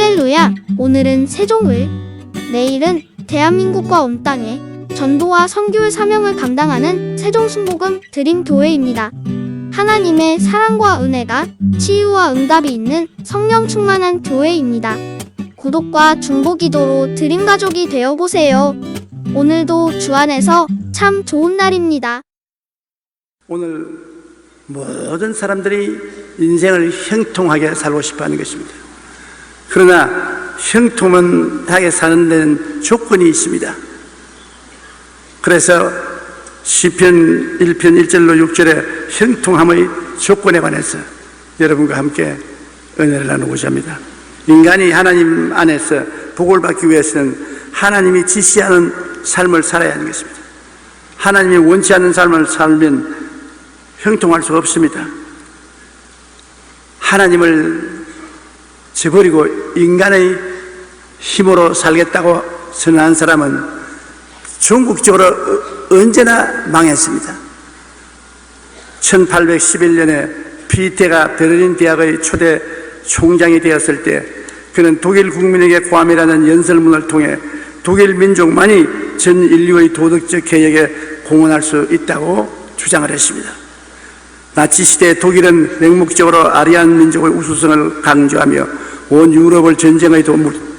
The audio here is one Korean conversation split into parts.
할렐루야! 오늘은 세종을, 내일은 대한민국과 온 땅에 전도와 선교의 사명을 감당하는 세종순복음 드림교회입니다. 하나님의 사랑과 은혜가 치유와 응답이 있는 성령 충만한 교회입니다. 구독과 중보기도로 드림가족이 되어보세요. 오늘도 주 안에서 참 좋은 날입니다. 오늘 모든 사람들이 인생을 형통하게 살고 싶어하는 것입니다. 그러나 형통하게 사는 데는 조건이 있습니다. 그래서 시편 1편 1절로 6절에 형통함의 조건에 관해서 여러분과 함께 은혜를 나누고자 합니다. 인간이 하나님 안에서 복을 받기 위해서는 하나님이 지시하는 삶을 살아야 하는 것입니다. 하나님이 원치 않는 삶을 살면 형통할 수가 없습니다. 하나님을 저버리고 인간의 힘으로 살겠다고 선언한 사람은 전국적으로 언제나 망했습니다. 1811년에 피테가 베를린 대학의 초대 총장이 되었을 때 그는 독일 국민에게 고함이라는 연설문을 통해 독일 민족만이 전 인류의 도덕적 개혁에 공헌할 수 있다고 주장을 했습니다. 나치 시대 독일은 맹목적으로 아리안 민족의 우수성을 강조하며 온 유럽을 전쟁의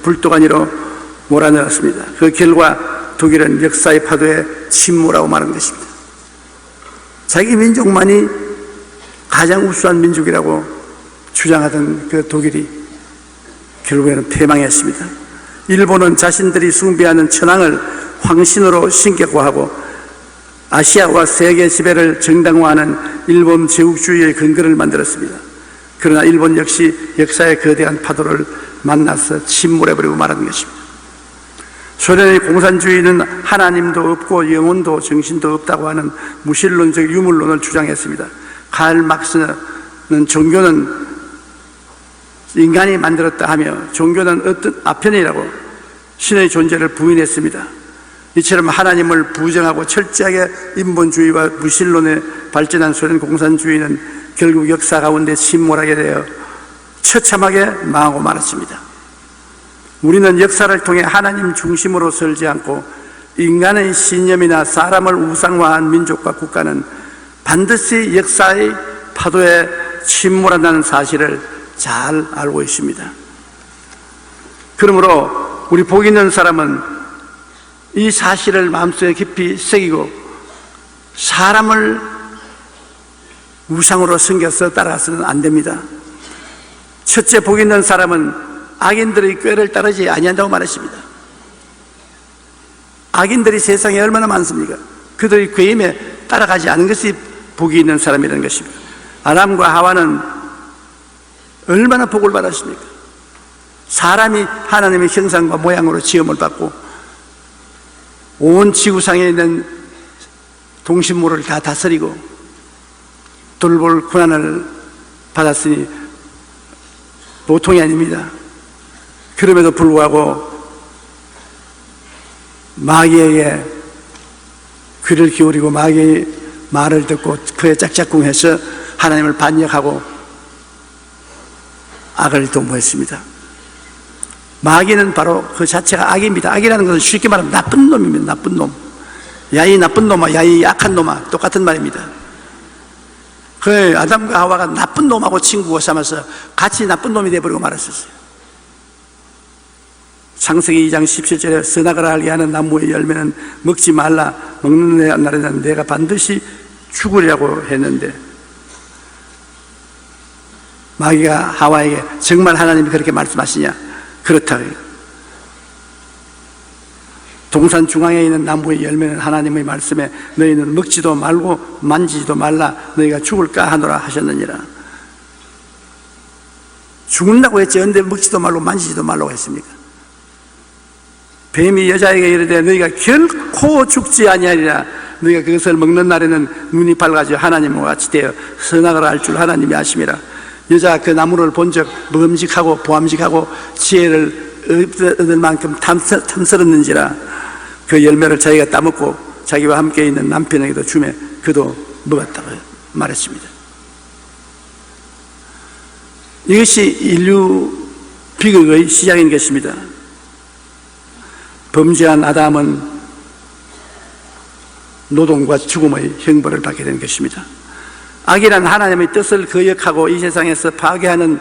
불도가니로 몰아넣었습니다. 그 결과 독일은 역사의 파도에 침몰하고 마는 것입니다. 자기 민족만이 가장 우수한 민족이라고 주장하던 그 독일이 결국에는 패망했습니다. 일본은 자신들이 숭배하는 천황을 황신으로 신격화하고 아시아와 세계 지배를 정당화하는 일본 제국주의의 근거를 만들었습니다. 그러나 일본 역시 역사의 거대한 파도를 만나서 침몰해버리고 말하는 것입니다. 소련의 공산주의는 하나님도 없고 영혼도 정신도 없다고 하는 무신론적 유물론을 주장했습니다. 칼 막스는 종교는 인간이 만들었다 하며 종교는 어떤 아편이라고 신의 존재를 부인했습니다. 이처럼 하나님을 부정하고 철저하게 인본주의와 무신론에 발전한 소련 공산주의는 결국 역사 가운데 침몰하게 되어 처참하게 망하고 말았습니다. 우리는 역사를 통해 하나님 중심으로 설지 않고 인간의 신념이나 사람을 우상화한 민족과 국가는 반드시 역사의 파도에 침몰한다는 사실을 잘 알고 있습니다. 그러므로 우리 복 있는 사람은 이 사실을 마음속에 깊이 새기고 사람을 우상으로 섬겨서 따라서는 안 됩니다. 첫째, 복 있는 사람은 악인들의 꾀를 따르지 아니한다고 말했습니다. 악인들이 세상에 얼마나 많습니까? 그들의 꾀임에 따라가지 않은 것이 복이 있는 사람이라는 것입니다. 아담과 하와는 얼마나 복을 받았습니까? 사람이 하나님의 형상과 모양으로 지음을 받고 온 지구상에 있는 동식물을 다 다스리고 돌볼 권한을 받았으니 보통이 아닙니다. 그럼에도 불구하고 마귀에게 귀를 기울이고 마귀의 말을 듣고 그에 짝짝꿍해서 하나님을 반역하고 악을 도모했습니다. 마귀는 바로 그 자체가 악입니다. 악이라는 것은 쉽게 말하면 나쁜 놈입니다. 나쁜 놈. 야, 이 나쁜 놈아, 야, 이 악한 놈아. 똑같은 말입니다. 그 아담과 하와가 나쁜 놈하고 친구가 삼아서 같이 나쁜 놈이 되어버리고 말았었어요. 창세기 2장 17절에 선악을 알게 하는 나무의 열매는 먹지 말라. 먹는 날에는 내가 반드시 죽으리라고 했는데 마귀가 하와에게 정말 하나님이 그렇게 말씀하시냐? 그렇다. 동산 중앙에 있는 나무의 열매는 하나님의 말씀에 너희는 먹지도 말고 만지지도 말라. 너희가 죽을까 하노라 하셨느니라. 죽는다고 했지 언제 먹지도 말고 만지지도 말라고 했습니까? 뱀이 여자에게 이르되 너희가 결코 죽지 아니하리라. 너희가 그것을 먹는 날에는 눈이 밝아져 하나님과 같이 되어 선악을 알 줄 하나님이 아심이라. 여자가 그 나무를 본 적 먹음직하고 보암직하고 지혜를 얻을 만큼 탐스럽는지라 그 열매를 자기가 따먹고 자기와 함께 있는 남편에게도 주매 그도 먹었다고 말했습니다. 이것이 인류 비극의 시작인 것입니다. 범죄한 아담은 노동과 죽음의 형벌을 받게 된 것입니다. 악이란 하나님의 뜻을 거역하고 이 세상에서 파괴하는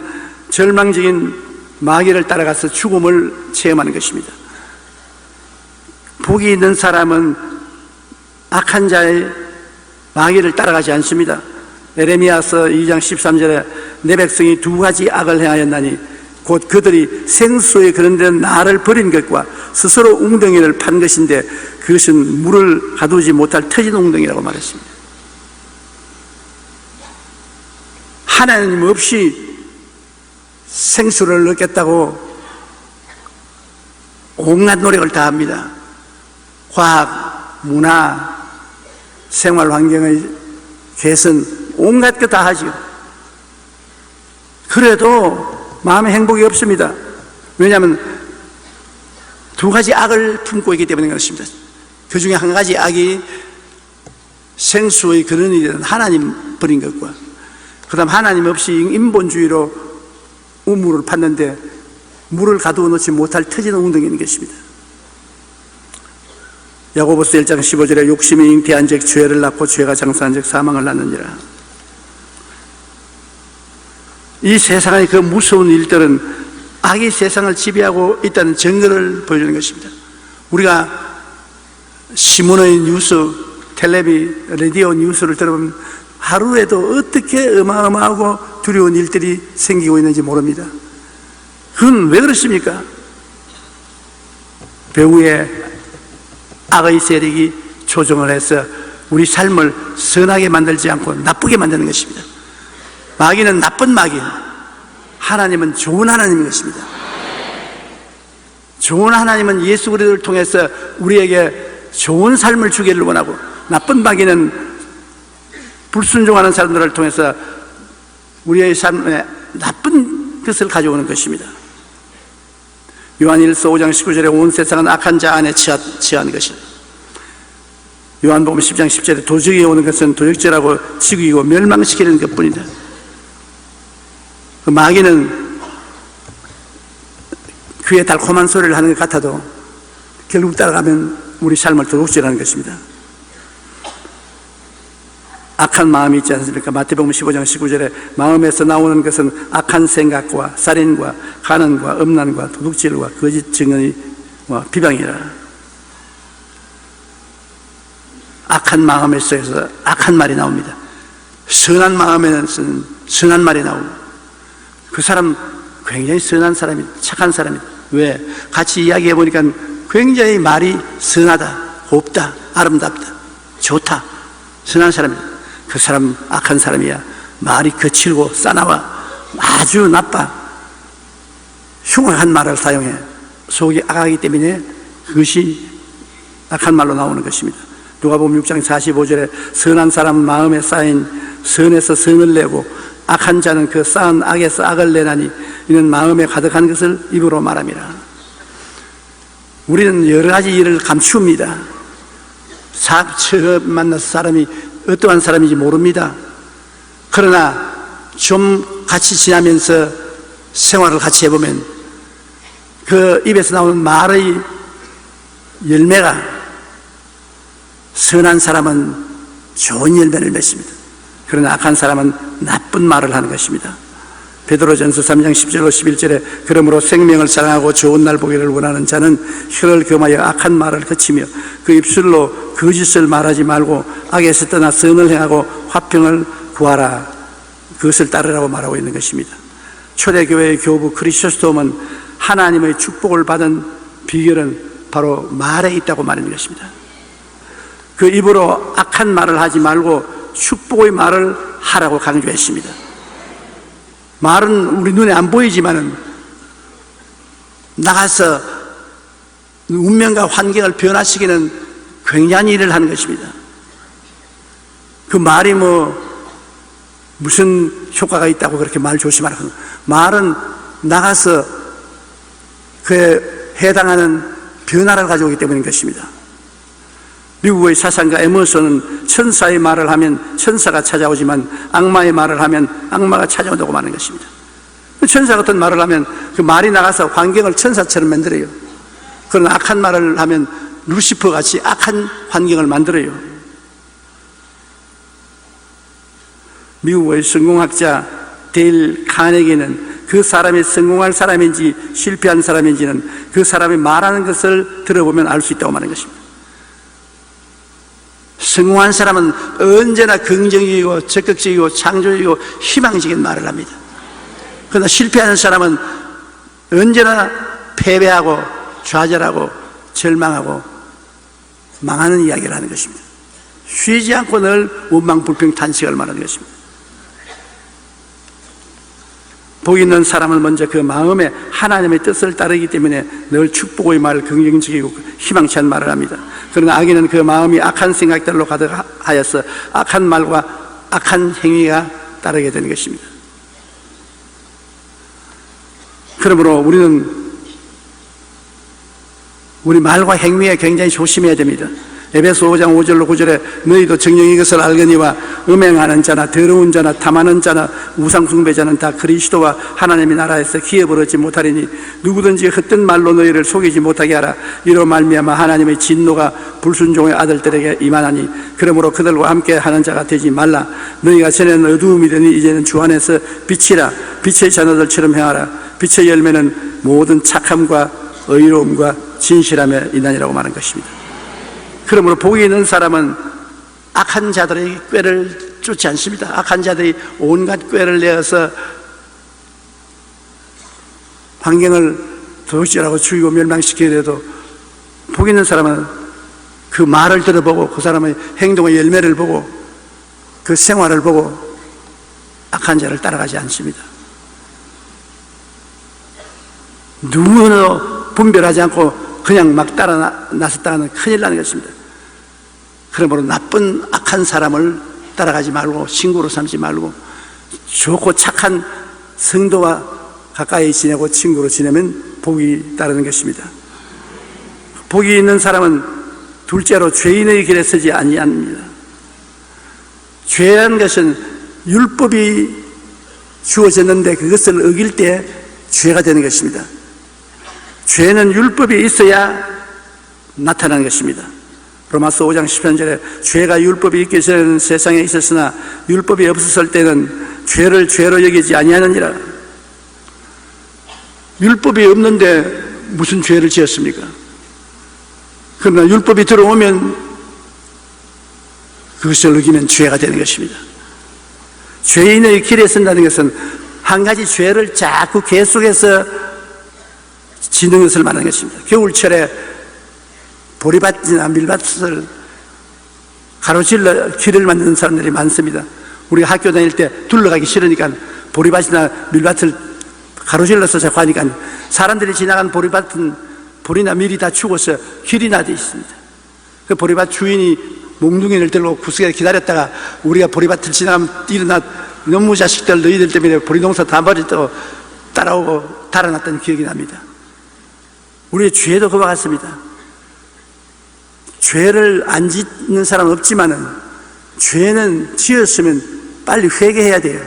절망적인 마귀를 따라가서 죽음을 체험하는 것입니다. 복이 있는 사람은 악한 자의 마귀를 따라가지 않습니다. 에레미야서 2장 13절에 내 백성이 두 가지 악을 행하였나니 곧 그들이 생수에 그런 데는 나를 버린 것과 스스로 웅덩이를 판 것인데 그것은 물을 가두지 못할 터진 웅덩이라고 말했습니다. 하나님 없이 생수를 얻겠다고 온갖 노력을 다합니다. 과학, 문화, 생활 환경의 개선, 온갖 것 다 하죠. 그래도 마음에 행복이 없습니다. 왜냐하면 두 가지 악을 품고 있기 때문에 그렇습니다. 그 중에 한 가지 악이 생수의 근원이 되는 하나님 버린 것과 그 다음 하나님 없이 인본주의로 우물을 팠는데 물을 가두어 놓지 못할 터지는 웅덩이인 것입니다. 야고보서 1장 15절에 욕심이 잉태한 즉 죄를 낳고 죄가 장사한 즉 사망을 낳느니라. 이 세상의 그 무서운 일들은 악이 세상을 지배하고 있다는 증거를 보여주는 것입니다. 우리가 신문의 뉴스, 텔레비, 라디오 뉴스를 들어보면 하루에도 어떻게 어마어마하고 두려운 일들이 생기고 있는지 모릅니다. 그건 왜 그렇습니까? 배후에 악의 세력이 조종을 해서 우리 삶을 선하게 만들지 않고 나쁘게 만드는 것입니다. 마귀는 나쁜 마귀, 하나님은 좋은 하나님인 것입니다. 좋은 하나님은 예수 그리스도를 통해서 우리에게 좋은 삶을 주기를 원하고, 나쁜 마귀는 불순종하는 사람들을 통해서 우리의 삶에 나쁜 것을 가져오는 것입니다. 요한일서 5장 19절에 온 세상은 악한 자 안에 처한 것이다. 요한복음 10장 10절에 도적이 오는 것은 도적질하고 죽이고 멸망시키는 것뿐이다. 그 마귀는 귀에 달콤한 소리를 하는 것 같아도 결국 따라가면 우리 삶을 도둑질하는 것입니다. 악한 마음이 있지 않습니까? 마태복음 15장 19절에 마음에서 나오는 것은 악한 생각과 살인과 간음과 음란과 도둑질과 거짓 증언과 비방이라. 악한 마음에 속에서 악한 말이 나옵니다. 선한 마음에는 선한 말이 나오고, 그 사람 굉장히 선한 사람이, 착한 사람이다. 왜? 같이 이야기해 보니까 굉장히 말이 선하다, 곱다, 아름답다, 좋다, 선한 사람이다. 그 사람 악한 사람이야. 말이 거칠고 싸나와 아주 나빠, 흉악한 말을 사용해. 속이 악하기 때문에 그것이 악한 말로 나오는 것입니다. 누가복음 6장 45절에 선한 사람은 마음에 쌓인 선에서 선을 내고 악한 자는 그 쌓은 악에서 악을 내나니 이는 마음에 가득한 것을 입으로 말함이라. 우리는 여러 가지 일을 감추옵니다. 처음 만나서 사람이 어떠한 사람인지 모릅니다. 그러나 좀 같이 지나면서 생활을 같이 해보면 그 입에서 나오는 말의 열매가, 선한 사람은 좋은 열매를 맺습니다. 그러나 악한 사람은 나쁜 말을 하는 것입니다. 베드로전서 3장 10절로 11절에 그러므로 생명을 사랑하고 좋은 날 보기를 원하는 자는 혀를 금하여 악한 말을 그치며 그 입술로 거짓을 말하지 말고 악에서 떠나 선을 행하고 화평을 구하라. 그것을 따르라고 말하고 있는 것입니다. 초대교회의 교부 크리소스톰은 하나님의 축복을 받은 비결은 바로 말에 있다고 말하는 것입니다. 그 입으로 악한 말을 하지 말고 축복의 말을 하라고 강조했습니다. 말은 우리 눈에 안 보이지만은 나가서 운명과 환경을 변화시키는 굉장한 일을 하는 것입니다. 그 말이 무슨 효과가 있다고 그렇게 말 조심하라. 말은 나가서 그에 해당하는 변화를 가져오기 때문인 것입니다. 미국의 사상가 에머슨은 천사의 말을 하면 천사가 찾아오지만 악마의 말을 하면 악마가 찾아온다고 말하는 것입니다. 천사 같은 말을 하면 그 말이 나가서 환경을 천사처럼 만들어요. 그런 악한 말을 하면 루시퍼 같이 악한 환경을 만들어요. 미국의 성공학자 데일 카네기는 그 사람이 성공할 사람인지 실패한 사람인지는 그 사람이 말하는 것을 들어보면 알 수 있다고 말하는 것입니다. 성공한 사람은 언제나 긍정적이고 적극적이고 창조적이고 희망적인 말을 합니다. 그러나 실패하는 사람은 언제나 패배하고 좌절하고 절망하고 망하는 이야기를 하는 것입니다. 쉬지 않고 늘 원망불평 탄식을 말하는 것입니다. 복 있는 사람은 먼저 그 마음에 하나님의 뜻을 따르기 때문에 늘 축복의 말, 긍정적이고 희망찬 말을 합니다. 그러나 악인은 그 마음이 악한 생각들로 가득하여서 악한 말과 악한 행위가 따르게 되는 것입니다. 그러므로 우리는 우리 말과 행위에 굉장히 조심해야 됩니다. 에베소 5장 5절로 9절에 너희도 정녕 이것을 알거니와 음행하는 자나 더러운 자나 탐하는 자나 우상숭배자는 다 그리스도와 하나님의 나라에서 기업을 얻지 못하리니 누구든지 헛된 말로 너희를 속이지 못하게 하라. 이로 말미암아 하나님의 진노가 불순종의 아들들에게 임하나니 그러므로 그들과 함께 하는 자가 되지 말라. 너희가 전에는 어두움이더니 이제는 주 안에서 빛이라. 빛의 자녀들처럼 행하라. 빛의 열매는 모든 착함과 의로움과 진실함에 있나니라고 말한 것입니다. 그러므로 복이 있는 사람은 악한 자들의 꾀를 쫓지 않습니다. 악한 자들이 온갖 꾀를 내어서 환경을 도적질하고 죽이고 멸망시켜야 해도 복 있는 사람은 그 말을 들어보고 그 사람의 행동의 열매를 보고 그 생활을 보고 악한 자를 따라가지 않습니다. 누구도 분별하지 않고 그냥 막 따라 나섰다가는 큰일 나는 것입니다. 그러므로 나쁜 악한 사람을 따라가지 말고 친구로 삼지 말고 좋고 착한 성도와 가까이 지내고 친구로 지내면 복이 따르는 것입니다. 복이 있는 사람은 둘째로 죄인의 길에 서지 아니합니다. 죄라는 것은 율법이 주어졌는데 그것을 어길 때 죄가 되는 것입니다. 죄는 율법이 있어야 나타나는 것입니다. 로마서 5장 10절에 죄가 율법이 있기 전에는 세상에 있었으나 율법이 없었을 때는 죄를 죄로 여기지 아니하느니라. 율법이 없는데 무슨 죄를 지었습니까? 그러나 율법이 들어오면 그것을 어기면 죄가 되는 것입니다. 죄인의 길에 선다는 것은 한 가지 죄를 자꾸 계속해서 짓는 것을 말하는 것입니다. 겨울철에 보리밭이나 밀밭을 가로질러 길을 만드는 사람들이 많습니다. 우리가 학교 다닐 때 둘러가기 싫으니까 보리밭이나 밀밭을 가로질러서 자꾸 하니까 사람들이 지나간 보리밭은 보리나 밀이 다 죽어서 길이 나돼 있습니다. 그 보리밭 주인이 몽둥이를 들고 구석에 기다렸다가 우리가 보리밭을 지나가면 일어나 너무 자식들 너희들 때문에 보리농사 다 버렸다고 따라오고 달아났던 기억이 납니다. 우리의 죄도 그와 같습니다. 죄를 안 짓는 사람은 없지만은 죄는 지었으면 빨리 회개해야 돼요.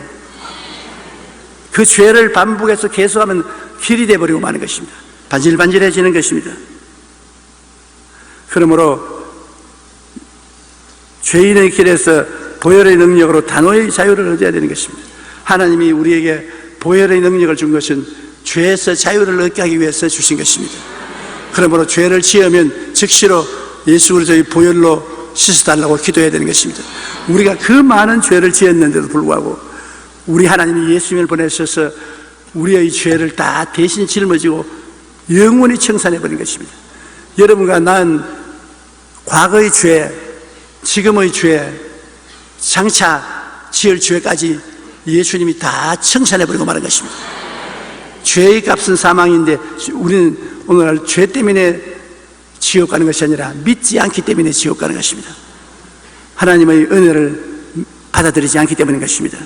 그 죄를 반복해서 계속하면 길이 돼버리고 마는 것입니다. 반질반질해지는 것입니다. 그러므로 죄인의 길에서 보혈의 능력으로 단호히 자유를 얻어야 되는 것입니다. 하나님이 우리에게 보혈의 능력을 준 것은 죄에서 자유를 얻게 하기 위해서 주신 것입니다. 그러므로 죄를 지으면 즉시로 예수 그리스도의 보혈로 씻어달라고 기도해야 되는 것입니다. 우리가 그 많은 죄를 지었는데도 불구하고 우리 하나님이 예수님을 보내셔서 우리의 죄를 다 대신 짊어지고 영원히 청산해버린 것입니다. 여러분과 난 과거의 죄, 지금의 죄, 장차 지을 죄까지 예수님이 다 청산해버리고 말한 것입니다. 죄의 값은 사망인데 우리는 오늘날 죄 때문에 지옥 가는 것이 아니라 믿지 않기 때문에 지옥 가는 것입니다. 하나님의 은혜를 받아들이지 않기 때문인 것입니다.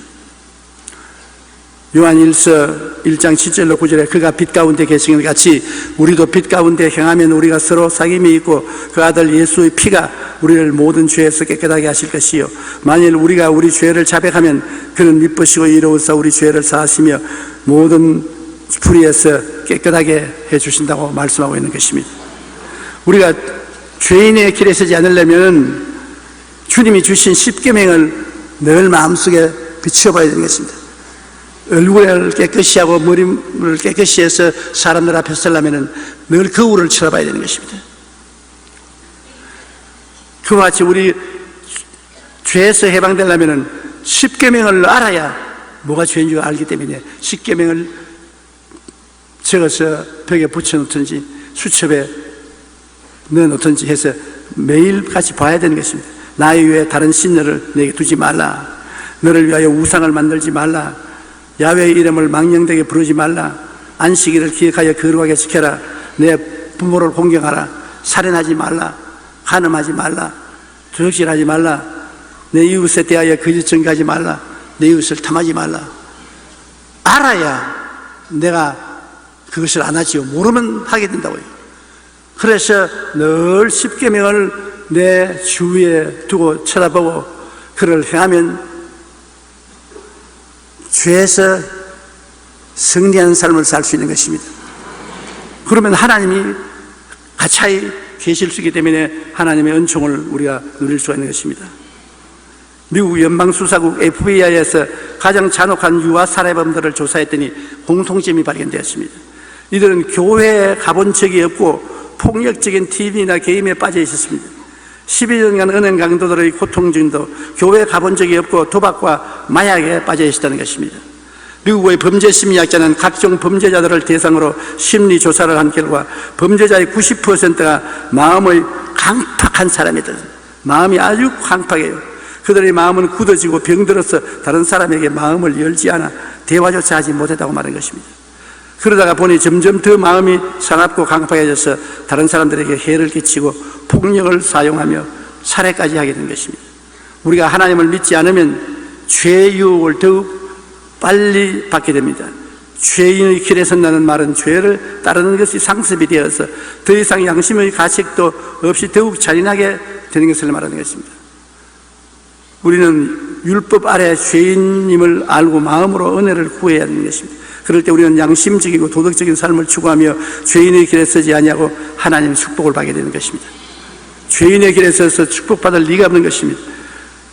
요한 1장 7절로 9절에 그가 빛 가운데 계신 것 같이 우리도 빛 가운데 행하면 우리가 서로 사귐이 있고 그 아들 예수의 피가 우리를 모든 죄에서 깨끗하게 하실 것이요 만일 우리가 우리 죄를 자백하면 그는 미쁘시고 이로우사 우리 죄를 사하시며 모든 불의에서 깨끗하게 해주신다고 말씀하고 있는 것입니다. 우리가 죄인의 길에 서지 않으려면 주님이 주신 십계명을 늘 마음속에 비춰봐야 되는 것입니다. 얼굴을 깨끗이 하고 머리를 깨끗이 해서 사람들 앞에 서려면 늘 거울을 쳐다봐야 되는 것입니다. 그와 같이 우리 죄에서 해방되려면 십계명을 알아야 뭐가 죄인 줄 알기 때문에 십계명을 적어서 벽에 붙여놓든지 수첩에 넣어놓든지 해서 매일같이 봐야 되는 것입니다. 나의 위에 다른 신들을 내게 두지 말라. 너를 위하여 우상을 만들지 말라. 야훼의 이름을 망령되게 부르지 말라. 안식일을 기억하여 거룩하게 지켜라. 내 부모를 공경하라. 살인하지 말라. 간음하지 말라. 도적질하지 말라. 내 이웃에 대하여 거짓 증거하지 말라. 내 이웃을 탐하지 말라. 알아야 내가 그것을 안 하지요. 모르면 하게 된다고요. 그래서 늘 십계명을 내 주위에 두고 쳐다보고 그를 행하면 죄에서 승리하는 삶을 살 수 있는 것입니다. 그러면 하나님이 가차히 계실 수 있기 때문에 하나님의 은총을 우리가 누릴 수가 있는 것입니다. 미국 연방수사국 FBI에서 가장 잔혹한 유아 살해범들을 조사했더니 공통점이 발견되었습니다. 이들은 교회에 가본 적이 없고 폭력적인 TV나 게임에 빠져 있었습니다. 12년간 은행 강도들의 고통 중도 교회에 가본 적이 없고 도박과 마약에 빠져 있었다는 것입니다. 미국의 범죄심리학자는 각종 범죄자들을 대상으로 심리조사를 한 결과 범죄자의 90%가 마음의 강팍한 사람이다. 마음이 아주 강팍해요. 그들의 마음은 굳어지고 병들어서 다른 사람에게 마음을 열지 않아 대화조차 하지 못했다고 말한 것입니다. 그러다가 보니 점점 더 마음이 사납고 강팍해져서 다른 사람들에게 해를 끼치고 폭력을 사용하며 살해까지 하게 된 것입니다. 우리가 하나님을 믿지 않으면 죄의 유혹을 더욱 빨리 받게 됩니다. 죄인의 길에 선다는 말은 죄를 따르는 것이 상습이 되어서 더 이상 양심의 가책도 없이 더욱 잔인하게 되는 것을 말하는 것입니다. 우리는 율법 아래 죄인임을 알고 마음으로 은혜를 구해야 하는 것입니다. 그럴 때 우리는 양심적이고 도덕적인 삶을 추구하며 죄인의 길에 서지 아니하고 하나님의 축복을 받게 되는 것입니다. 죄인의 길에 서서 축복받을 리가 없는 것입니다.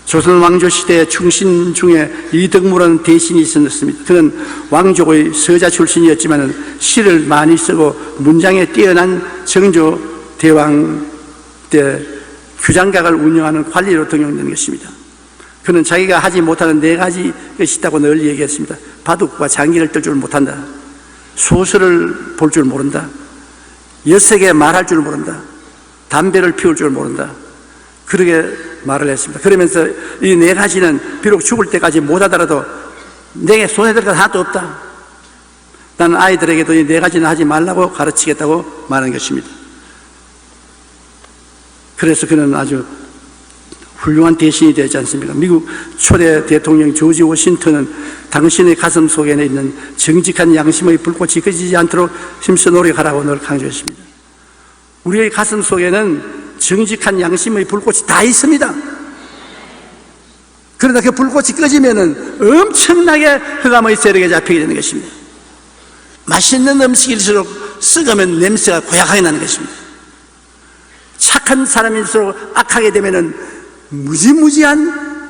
조선 왕조 시대에 충신 중에 이덕무라는 대신이 있었습니다. 그는 왕족의 서자 출신이었지만 시를 많이 쓰고 문장에 뛰어난 정조 대왕 때 규장각을 운영하는 관리로 등용된 것입니다. 그는 자기가 하지 못하는 4가지 것이 있다고 늘 얘기했습니다. 바둑과 장기를 뜰 줄 못한다. 소설을 볼 줄 모른다. 여색에 말할 줄 모른다. 담배를 피울 줄 모른다. 그렇게 말을 했습니다. 그러면서 이 4가지는 비록 죽을 때까지 못하더라도 내게 손에 들 것 하나도 없다. 나는 아이들에게도 이 4가지는 하지 말라고 가르치겠다고 말하는 것입니다. 그래서 그는 아주 훌륭한 대신이 되지 않습니까? 미국 초대 대통령 조지 워싱턴은 당신의 가슴 속에 있는 정직한 양심의 불꽃이 꺼지지 않도록 힘써 노력하라고 늘 강조했습니다. 우리의 가슴 속에는 정직한 양심의 불꽃이 다 있습니다. 그러나 그 불꽃이 꺼지면은 엄청나게 흑암의 세력에 잡히게 되는 것입니다. 맛있는 음식일수록 썩으면 냄새가 고약하게 나는 것입니다. 착한 사람일수록 악하게 되면은 무지무지한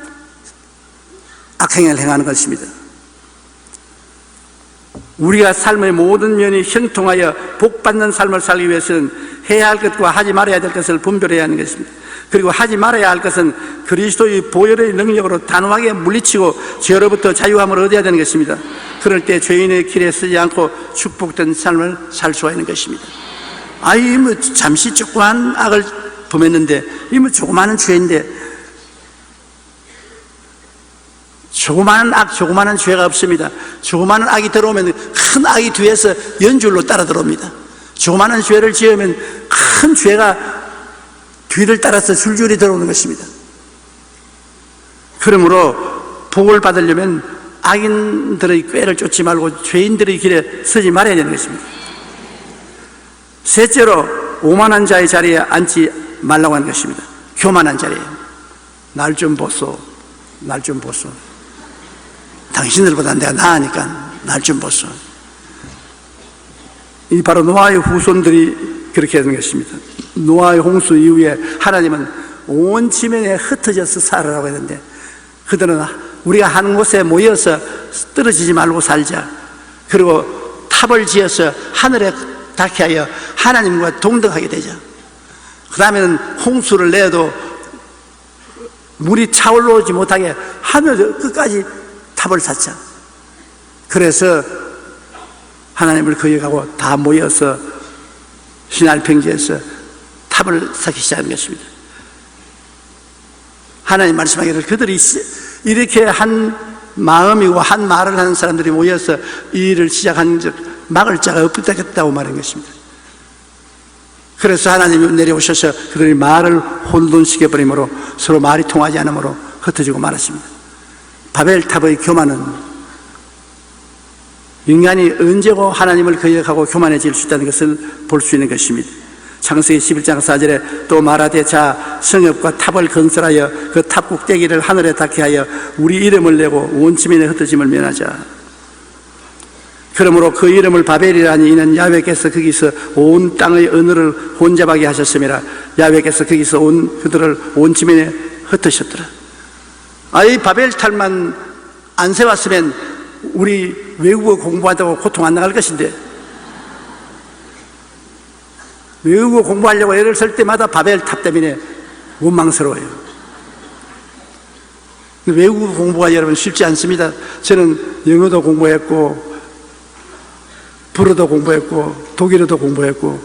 악행을 행하는 것입니다. 우리가 삶의 모든 면이 형통하여 복받는 삶을 살기 위해서는 해야 할 것과 하지 말아야 될 것을 분별해야 하는 것입니다. 그리고 하지 말아야 할 것은 그리스도의 보혈의 능력으로 단호하게 물리치고 죄로부터 자유함을 얻어야 되는 것입니다. 그럴 때 죄인의 길에 서지 않고 축복된 삶을 살 수가 있는 것입니다. 아이 뭐 잠시 조그만 악을 범했는데 이 뭐 조그마한 죄인데 조그마한 죄가 없습니다. 조그마한 악이 들어오면 큰 악이 뒤에서 연줄로 따라 들어옵니다. 조그마한 죄를 지으면 큰 죄가 뒤를 따라서 줄줄이 들어오는 것입니다. 그러므로 복을 받으려면 악인들의 꾀를 쫓지 말고 죄인들의 길에 서지 말아야 되는 것입니다. 셋째로 오만한 자의 자리에 앉지 말라고 하는 것입니다. 교만한 자리에. 날 좀 보소. 날 좀 보소. 당신들보다 내가 나으니까 날 좀 보소. 이 바로 노아의 후손들이 그렇게 하는 것입니다. 노아의 홍수 이후에 하나님은 온 지면에 흩어져서 살아라고 했는데 그들은 우리가 한 곳에 모여서 떨어지지 말고 살자. 그리고 탑을 지어서 하늘에 닿게 하여 하나님과 동등하게 되자. 그 다음에는 홍수를 내도 물이 차올라오지 못하게 하늘 끝까지 탑을 쌓자. 그래서 하나님을 거역하고 다 모여서 시날 평지에서 탑을 쌓기 시작한 것입니다. 하나님 말씀하기를 그들이 이렇게 한 마음이고 한 말을 하는 사람들이 모여서 이 일을 시작한 즉 막을 자가 없겠다고 말한 것입니다. 그래서 하나님이 내려오셔서 그들의 말을 혼돈시켜버리므로 서로 말이 통하지 않으므로 흩어지고 말았습니다. 바벨탑의 교만은 인간이 언제고 하나님을 거역하고 교만해질 수 있다는 것을 볼 수 있는 것입니다. 창세기 11장 4절에 또 말하되 자 성읍과 탑을 건설하여 그 탑 꼭대기를 하늘에 닿게 하여 우리 이름을 내고 온 지면에 흩어짐을 면하자. 그러므로 그 이름을 바벨이라니 이는 야훼께서 거기서 온 땅의 언어를 혼잡하게 하셨음이라. 야훼께서 거기서 그들을 온 지면에 흩으셨더라. 이 바벨탑만 안 세웠으면 우리 외국어 공부한다고 고통 안 나갈 것인데, 외국어 공부하려고 애를 쓸 때마다 바벨탑 때문에 원망스러워요. 외국어 공부가 여러분 쉽지 않습니다. 저는 영어도 공부했고 불어도 공부했고 독일어도 공부했고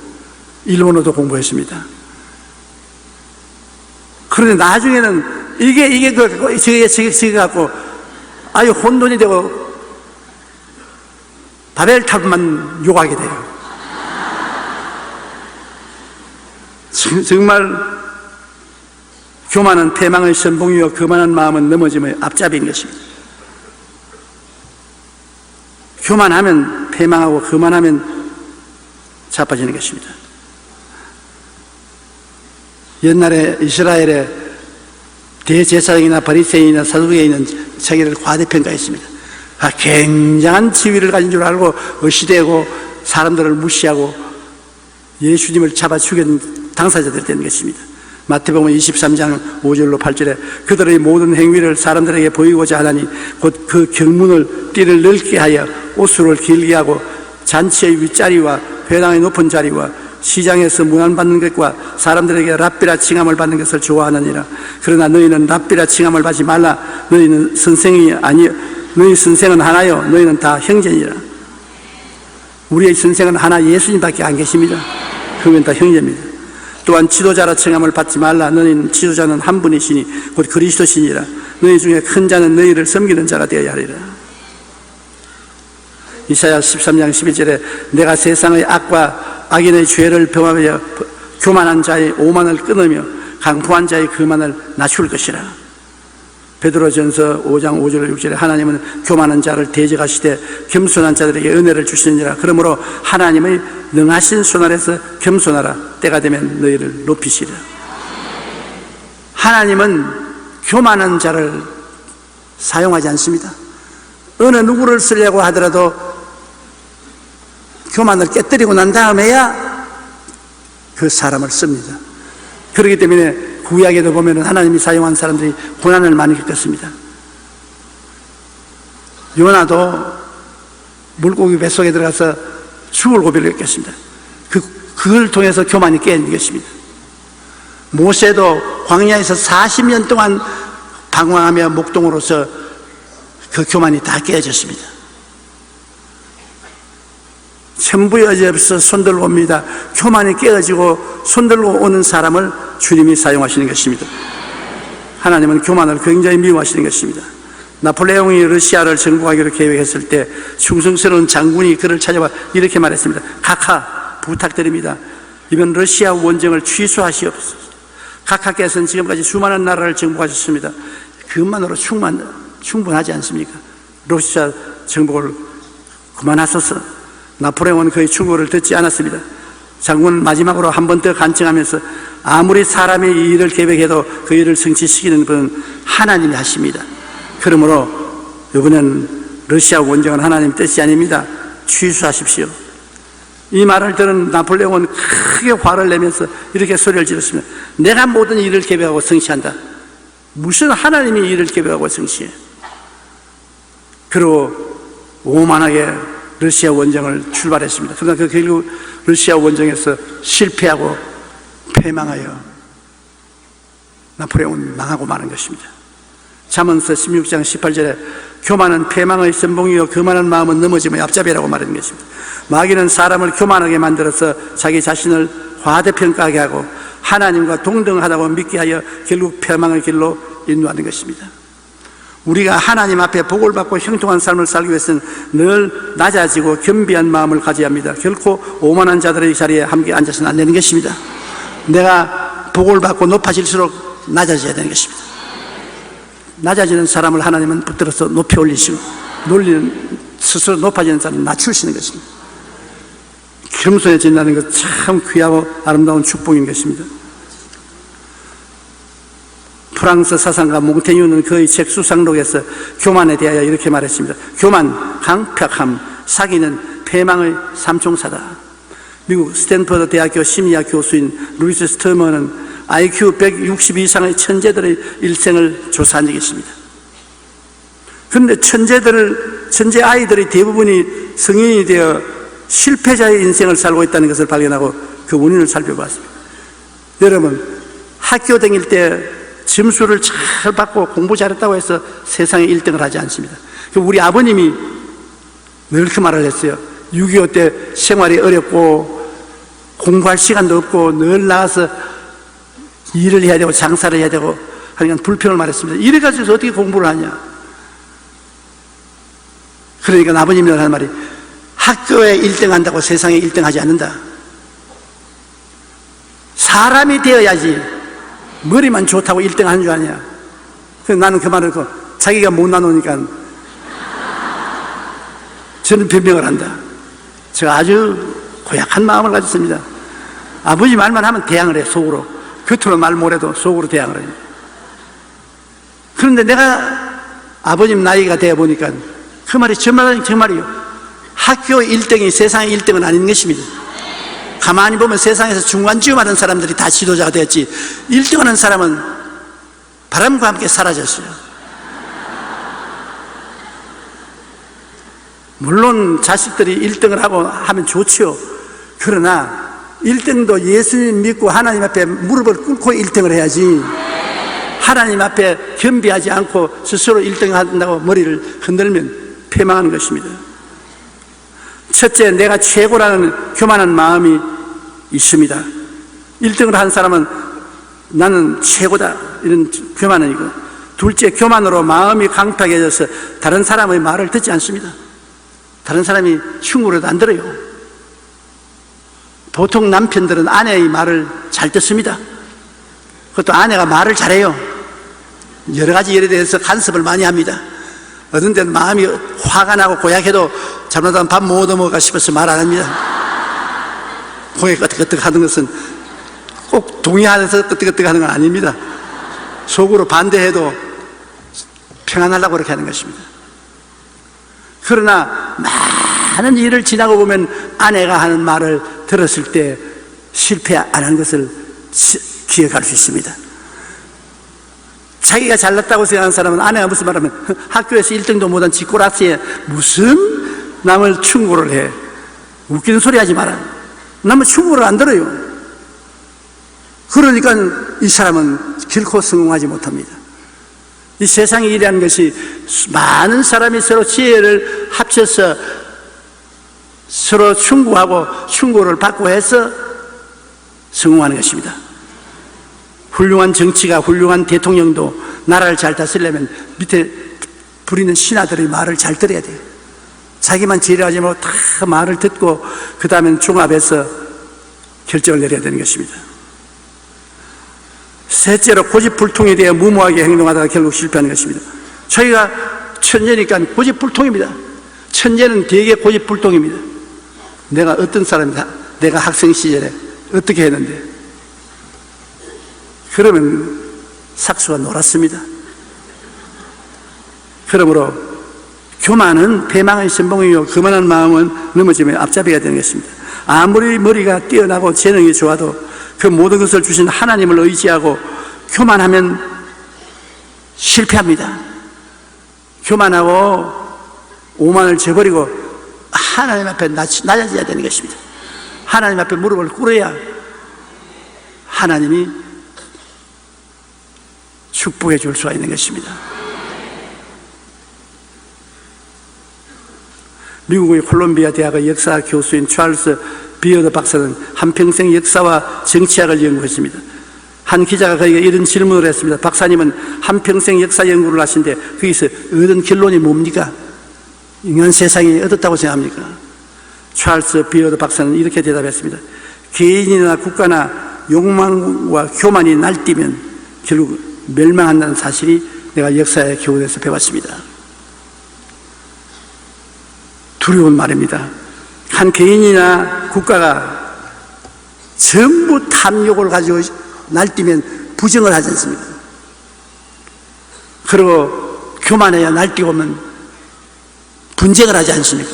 일본어도 공부했습니다. 그런데 나중에는 이게 저게 갖고 아유 혼돈이 되고 바벨탑만 요구하게 돼요. 정말 교만은 패망의 선봉이요 거만한 마음은 넘어짐의 앞잡이인 것입니다. 교만하면 패망하고 거만하면 자빠지는 것입니다. 옛날에 이스라엘의 대제사장이나 바리새인이나 사두개인은 자기를 과대평가했습니다. 굉장한 지위를 가진 줄 알고 의시되고 사람들을 무시하고 예수님을 잡아 죽인 당사자들이 되는 것입니다. 마태복음 23장 5절로 8절에 그들의 모든 행위를 사람들에게 보이고자 하나니 곧 그 경문을 띠를 넓게 하여 옷수를 길게 하고 잔치의 윗자리와 회당의 높은 자리와 시장에서 문안받는 것과 사람들에게 랍비라 칭함을 받는 것을 좋아하느니라. 그러나 너희는 랍비라 칭함을 받지 말라. 너희는 선생이 아니요 너희 선생은 하나요 너희는 다 형제니라. 우리의 선생은 하나 예수님밖에 안 계십니다. 그러면 다 형제입니다. 또한 지도자라 칭함을 받지 말라. 너희는 지도자는 한 분이시니 곧 그리스도시니라. 너희 중에 큰 자는 너희를 섬기는 자가 되어야 하리라. 이사야 13장 11절에 내가 세상의 악과 악인의 죄를 병하며 교만한 자의 오만을 끊으며 강포한 자의 거만을 낮출 것이라. 베드로전서 5장 5절 6절에 하나님은 교만한 자를 대적하시되 겸손한 자들에게 은혜를 주시느니라. 그러므로 하나님의 능하신 손 아래서 겸손하라. 때가 되면 너희를 높이시리라. 하나님은 교만한 자를 사용하지 않습니다. 어느 누구를 쓰려고 하더라도 교만을 깨뜨리고 난 다음에야 그 사람을 씁니다. 그렇기 때문에 구약에도 보면 하나님이 사용한 사람들이 고난을 많이 겪었습니다. 요나도 물고기 뱃속에 들어가서 죽을 고비를 겪었습니다. 그걸 통해서 교만이 깨는 것입니다. 모세도 광야에서 40년 동안 방황하며 목동으로서 그 교만이 다 깨어졌습니다. 천부의 여지없어 손들고 옵니다. 교만이 깨어지고 손들고 오는 사람을 주님이 사용하시는 것입니다. 하나님은 교만을 굉장히 미워하시는 것입니다. 나폴레옹이 러시아를 정복하기로 계획했을 때 충성스러운 장군이 그를 찾아와 이렇게 말했습니다. 각하 부탁드립니다. 이번 러시아 원정을 취소하시옵소서. 각하께서는 지금까지 수많은 나라를 정복하셨습니다. 그것만으로 충분하지 않습니까? 러시아 정복을 그만하소서. 나폴레옹은 그의 충고를 듣지 않았습니다. 장군은 마지막으로 한 번 더 간청하면서 아무리 사람이 이 일을 계획해도 그 일을 성취시키는 분은 하나님이 하십니다. 그러므로 이번엔 러시아 원정은 하나님 뜻이 아닙니다. 취소하십시오. 이 말을 들은 나폴레옹은 크게 화를 내면서 이렇게 소리를 질렀습니다. 내가 모든 일을 계획하고 성취한다. 무슨 하나님이 일을 계획하고 성취해? 그리고 오만하게 러시아 원정을 출발했습니다. 그러나 그 결국 러시아 원정에서 실패하고 패망하여 나폴레옹은 망하고 마는 것입니다. 잠언서 16장 18절에 교만은 패망의 선봉이요 교만한 마음은 넘어짐의 앞잡이라고 말하는 것입니다. 마귀는 사람을 교만하게 만들어서 자기 자신을 과대평가하게 하고 하나님과 동등하다고 믿게 하여 결국 패망의 길로 인도하는 것입니다. 우리가 하나님 앞에 복을 받고 형통한 삶을 살기 위해서는 늘 낮아지고 겸비한 마음을 가져야 합니다. 결코 오만한 자들의 자리에 함께 앉아서는 안 되는 것입니다. 내가 복을 받고 높아질수록 낮아져야 되는 것입니다. 낮아지는 사람을 하나님은 붙들어서 높이 올리시고 놀리는 스스로 높아지는 사람을 낮추시는 것입니다. 겸손해진다는 것 참 귀하고 아름다운 축복인 것입니다. 프랑스 사상가 몽테뉴는 그의 책 수상록에서 교만에 대하여 이렇게 말했습니다. 교만, 강팍함, 사기는 패망의 삼총사다. 미국 스탠퍼드 대학교 심리학 교수인 루이스 스터머는 IQ 160 이상의 천재들의 일생을 조사한 적이 있습니다. 그런데 천재 아이들의 대부분이 성인이 되어 실패자의 인생을 살고 있다는 것을 발견하고 그 원인을 살펴봤습니다. 여러분, 학교 다닐 때 점수를 잘 받고 공부 잘했다고 해서 세상에 1등을 하지 않습니다. 우리 아버님이 늘 그 말을 했어요. 6.25 때 생활이 어렵고 공부할 시간도 없고 늘 나가서 일을 해야 되고 장사를 해야 되고 하니까 불평을 말했습니다. 이래가지고 어떻게 공부를 하냐. 그러니까 아버님이 하는 말이 학교에 1등 한다고 세상에 1등 하지 않는다. 사람이 되어야지 머리만 좋다고 1등 하는 줄 아냐. 그래서 나는 그 말을 듣고 자기가 못 나누니까 저는 변명을 한다. 제가 아주 고약한 마음을 가졌습니다. 아버지 말만 하면 대항을 해, 속으로. 겉으로 말 못해도 속으로 대항을 해요. 그런데 내가 아버님 나이가 되어 보니까 그 말이 정말이요. 학교 1등이 세상의 1등은 아닌 것입니다. 가만히 보면 세상에서 중간지음 하는 사람들이 다 지도자가 되었지 1등 하는 사람은 바람과 함께 사라졌어요. 물론 자식들이 1등을 하고 하면 좋지요. 그러나 1등도 예수님 믿고 하나님 앞에 무릎을 꿇고 1등을 해야지 하나님 앞에 겸비하지 않고 스스로 1등 한다고 머리를 흔들면 패망하는 것입니다. 첫째, 내가 최고라는 교만한 마음이 있습니다. 1등을 한 사람은 나는 최고다 이런 교만은 이고, 둘째, 교만으로 마음이 강팍해져서 다른 사람의 말을 듣지 않습니다. 다른 사람이 충고를 안 들어요. 보통 남편들은 아내의 말을 잘 듣습니다. 그것도 아내가 말을 잘해요. 여러 가지 일에 대해서 간섭을 많이 합니다. 어떤 때는 마음이 화가 나고 고약해도 잘못하면 밥 못 얻어먹을까 싶어서 말 안 합니다. 고개 끄덕끄덕 하는 것은 꼭 동의하면서 끄덕끄덕 하는 건 아닙니다. 속으로 반대해도 평안하려고 그렇게 하는 것입니다. 그러나 많은 일을 지나고 보면 아내가 하는 말을 들었을 때 실패 안 한 것을 기억할 수 있습니다. 자기가 잘났다고 생각하는 사람은 아내가 무슨 말하면 학교에서 1등도 못한 지꼬라스에 무슨 남을 충고를 해. 웃기는 소리 하지 마라. 남은 충고를 안 들어요. 그러니까 이 사람은 결코 성공하지 못합니다. 이 세상의 일이라는 것이 많은 사람이 서로 지혜를 합쳐서 서로 충고하고 충고를 받고 해서 성공하는 것입니다. 훌륭한 정치가, 훌륭한 대통령도 나라를 잘 다스리려면 밑에 부리는 신하들의 말을 잘 들어야 돼요. 자기만 지혜하지 말고 다 말을 듣고 그 다음엔 종합해서 결정을 내려야 되는 것입니다. 셋째로, 고집불통에 대해 무모하게 행동하다가 결국 실패하는 것입니다. 저희가 천재니까 고집불통입니다. 천재는 되게 고집불통입니다. 내가 어떤 사람이다. 내가 학생 시절에 어떻게 했는데. 그러면 삭수가 놀았습니다. 그러므로 교만은 패망의 선봉이요 거만한 마음은 넘어지면 앞잡이가 되는 것입니다. 아무리 머리가 뛰어나고 재능이 좋아도 그 모든 것을 주신 하나님을 의지하고 교만하면 실패합니다. 교만하고 오만을 저버리고 하나님 앞에 낮아져야 되는 것입니다. 하나님 앞에 무릎을 꿇어야 하나님이 축복해 줄 수가 있는 것입니다. 미국의 콜롬비아 대학의 역사 교수인 찰스 비어더 박사는 한평생 역사와 정치학을 연구했습니다. 한 기자가 그에게 이런 질문을 했습니다. 박사님은 한평생 역사 연구를 하신데 거기서 얻은 결론이 뭡니까? 인간 세상이 얻었다고 생각합니까? 찰스 비어더 박사는 이렇게 대답했습니다. 개인이나 국가나 욕망과 교만이 날뛰면 결국 멸망한다는 사실이 내가 역사의 교훈에서 배웠습니다. 두려운 말입니다. 한 개인이나 국가가 전부 탐욕을 가지고 날뛰면 부정을 하지 않습니까? 그리고 교만해야 날뛰고면 분쟁을 하지 않습니까?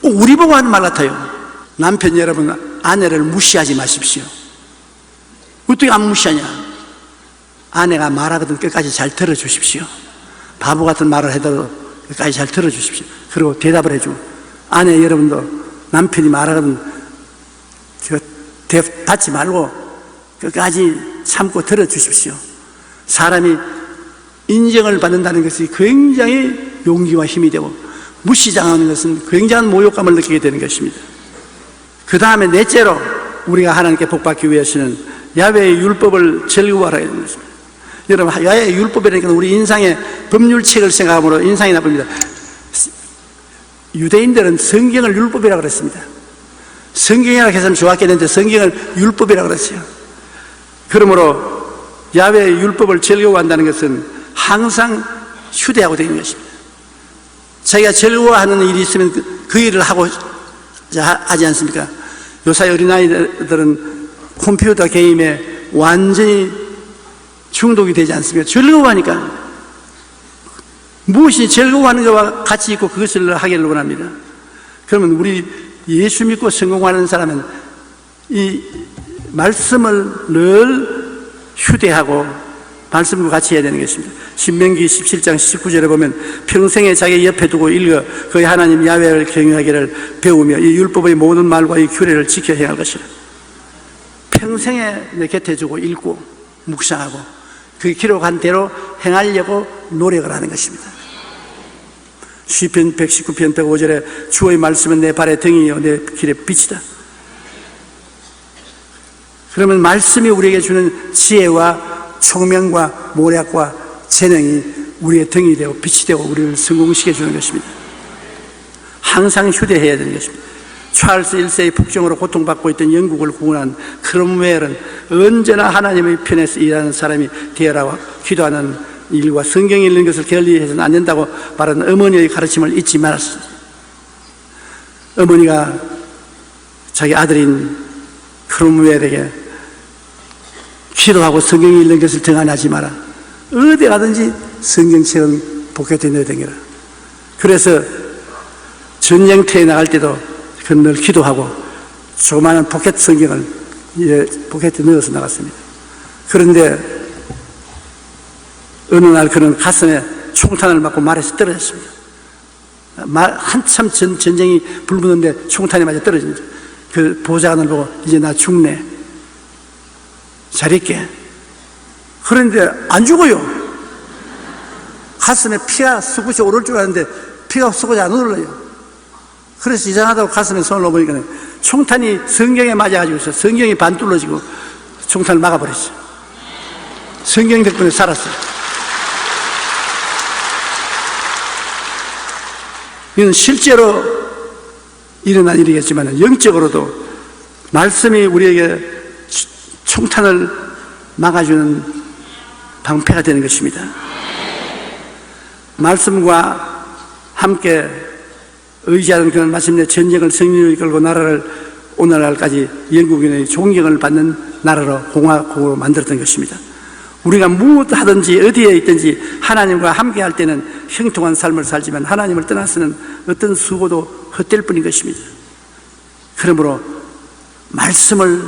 우리 보고 하는 말 같아요. 남편 여러분, 아내를 무시하지 마십시오. 어떻게 안 무시하냐? 아내가 말하거든 끝까지 잘 들어주십시오. 바보 같은 말을 해도 끝까지 잘 들어주십시오. 그리고 대답을 해주고, 아내 여러분도 남편이 말하거든 받지 말고 끝까지 참고 들어주십시오. 사람이 인정을 받는다는 것이 굉장히 용기와 힘이 되고, 무시당하는 것은 굉장한 모욕감을 느끼게 되는 것입니다. 그 다음에 넷째로 우리가 하나님께 복받기 위해서는 야훼의 율법을 즐거워하라 하는 것입니다. 여러분, 야훼의 율법이라니까 우리 인상의 법률책을 생각하므로 인상이 나쁩니다. 유대인들은 성경을 율법이라고 그랬습니다. 성경이라고 했으면 좋았겠는데 성경을 율법이라고 그랬어요. 그러므로 야훼의 율법을 즐거워한다는 것은 항상 휴대하고 다니는 것입니다. 자기가 즐거워하는 일이 있으면 그 일을 하고 하지 않습니까? 요새 어린아이들은 컴퓨터 게임에 완전히 중독이 되지 않습니까? 즐거워하니까. 무엇이 즐거워하는 것과 같이 있고 그것을 하기를 원합니다. 그러면 우리 예수 믿고 성공하는 사람은 이 말씀을 늘 휴대하고 말씀과 같이 해야 되는 것입니다. 신명기 17장 19절에 보면 평생에 자기 옆에 두고 읽어 그의 하나님 야훼를 경외하기를 배우며 이 율법의 모든 말과 이 규례를 지켜 행할 것이라. 평생에 내 곁에 두고 읽고 묵상하고 그 기록한 대로 행하려고 노력을 하는 것입니다. 시편 119편 105절에 주의 말씀은 내 발의 등이요 내 길의 빛이다. 그러면 말씀이 우리에게 주는 지혜와 총명과 모략과 재능이 우리의 등이 되고 빛이 되고 우리를 성공시켜 주는 것입니다. 항상 휴대해야 되는 것입니다. 찰스 1세의 폭정으로 고통받고 있던 영국을 구원한 크롬웰은 언제나 하나님의 편에서 일하는 사람이 되어라고 기도하는 일과 성경 읽는 것을 게을리해서는 안 된다고 말하는 어머니의 가르침을 잊지 말았습니다. 어머니가 자기 아들인 크롬웰에게 기도하고 성경 읽는 것을 등한하지 마라. 어디 가든지 성경책은 포켓에 넣어 댕겨라. 그래서 전쟁터에 나갈 때도 늘 기도하고 조그마한 포켓 성경을 포켓에 넣어서 나갔습니다. 그런데 어느 날 그는 가슴에 총탄을 맞고 말에서 떨어졌습니다. 한참 전쟁이 불붙는데 총탄이 맞아 떨어집니다. 그 보좌관을 보고 이제 나 죽네. 잘 있게. 그런데 안 죽어요. 가슴에 피가 솟구쳐 오를 줄 알았는데 피가 솟구쳐 안 오르요. 그래서 이상하다고 가슴에 손을 넣어보니까 총탄이 성경에 맞아가지고 있어. 성경이 반 뚫어지고 총탄을 막아버렸어요. 성경 덕분에 살았어요. 이건 실제로 일어난 일이겠지만 영적으로도 말씀이 우리에게 총탄을 막아주는 방패가 되는 것입니다. 말씀과 함께 의지하는 그런 마침내 전쟁을 승리로 이끌고 나라를 오늘날까지 영국인의 존경을 받는 나라로 공화국으로 만들었던 것입니다. 우리가 무엇하든지 어디에 있든지 하나님과 함께 할 때는 형통한 삶을 살지만 하나님을 떠나서는 어떤 수고도 헛될 뿐인 것입니다. 그러므로 말씀을